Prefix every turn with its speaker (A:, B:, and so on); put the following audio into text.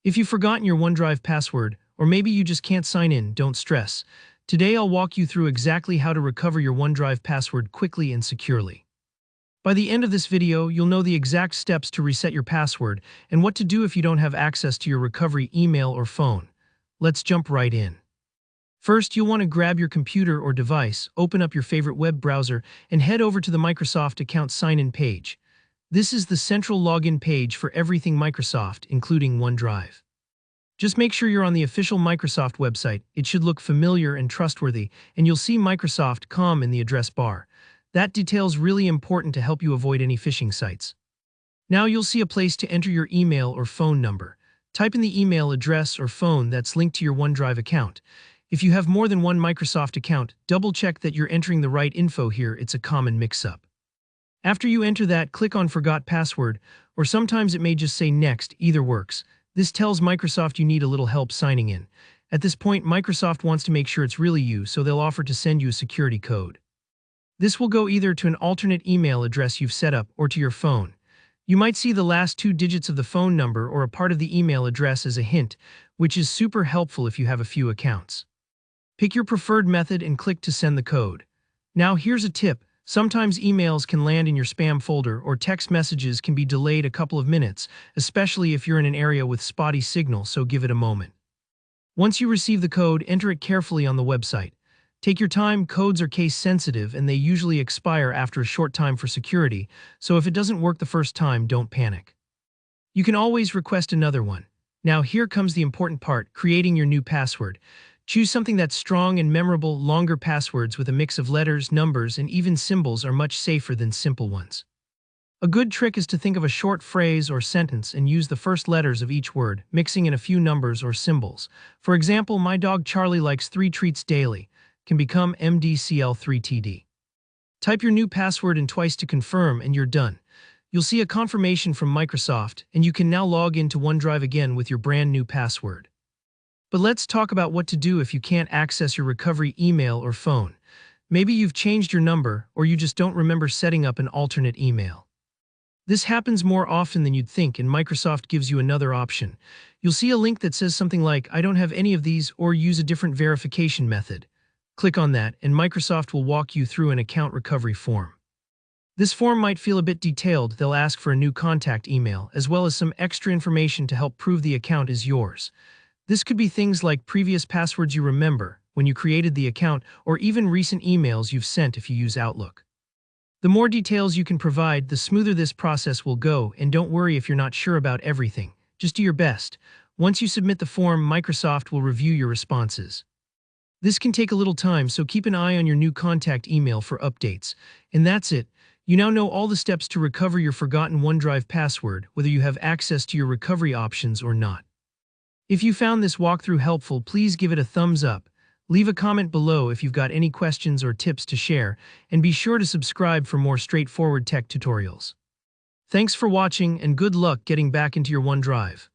A: If you've forgotten your OneDrive password, or maybe you just can't sign in, don't stress. Today I'll walk you through exactly how to recover your OneDrive password quickly and securely. By the end of this video, you'll know the exact steps to reset your password and what to do if you don't have access to your recovery email or phone. Let's jump right in. First, you'll want to grab your computer or device, open up your favorite web browser, and head over to the Microsoft account sign-in page. This is the central login page for everything Microsoft, including OneDrive. Just make sure you're on the official Microsoft website. It should look familiar and trustworthy, and you'll see Microsoft.com in the address bar. That detail's really important to help you avoid any phishing sites. Now you'll see a place to enter your email or phone number. Type in the email address or phone that's linked to your OneDrive account. If you have more than one Microsoft account, double-check that you're entering the right info here. It's a common mix-up. After you enter that, click on Forgot Password, or sometimes it may just say Next. Either works. This tells Microsoft you need a little help signing in. At this point, Microsoft wants to make sure it's really you, so they'll offer to send you a security code. This will go either to an alternate email address you've set up or to your phone. You might see the last 2 digits of the phone number or a part of the email address as a hint, which is super helpful if you have a few accounts. Pick your preferred method and click to send the code. Now here's a tip. Sometimes emails can land in your spam folder or text messages can be delayed a couple of minutes, especially if you're in an area with spotty signal, so give it a moment. Once you receive the code, enter it carefully on the website. Take your time. Codes are case sensitive and they usually expire after a short time for security, so if it doesn't work the first time, don't panic. You can always request another one. Now here comes the important part, creating your new password. Choose something that's strong and memorable. Longer passwords with a mix of letters, numbers, and even symbols are much safer than simple ones. A good trick is to think of a short phrase or sentence and use the first letters of each word, mixing in a few numbers or symbols. For example, my dog Charlie likes 3 treats daily, can become MDCL3TD. Type your new password in twice to confirm and you're done. You'll see a confirmation from Microsoft, and you can now log into OneDrive again with your brand new password. But let's talk about what to do if you can't access your recovery email or phone. Maybe you've changed your number, or you just don't remember setting up an alternate email. This happens more often than you'd think, and Microsoft gives you another option. You'll see a link that says something like, "I don't have any of these," or "Use a different verification method." Click on that, and Microsoft will walk you through an account recovery form. This form might feel a bit detailed. They'll ask for a new contact email, as well as some extra information to help prove the account is yours. This could be things like previous passwords you remember when you created the account, or even recent emails you've sent if you use Outlook. The more details you can provide, the smoother this process will go, and don't worry if you're not sure about everything. Just do your best. Once you submit the form, Microsoft will review your responses. This can take a little time, so keep an eye on your new contact email for updates. And that's it. You now know all the steps to recover your forgotten OneDrive password, whether you have access to your recovery options or not. If you found this walkthrough helpful, please give it a thumbs up. Leave a comment below if you've got any questions or tips to share, and be sure to subscribe for more straightforward tech tutorials. Thanks for watching, and good luck getting back into your OneDrive.